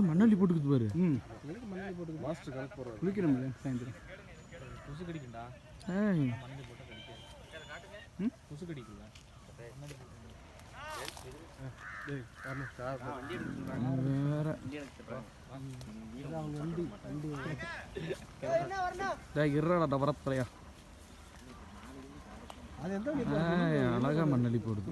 மண்ணள்ளி போட்டுக்குது பாரு. மண்ணள்ளி போட்டுக்குது. மாஸ்டர் கணக்கு போடுறாரு. குளிக்கணும்ல சாயந்தரம். கொசு கடிக்கும்டா. மண்ணள்ளி போட்டால் கடிக்காது. கொசு கடிக்குல்ல. அழகா மண்ணள்ளி போடுது.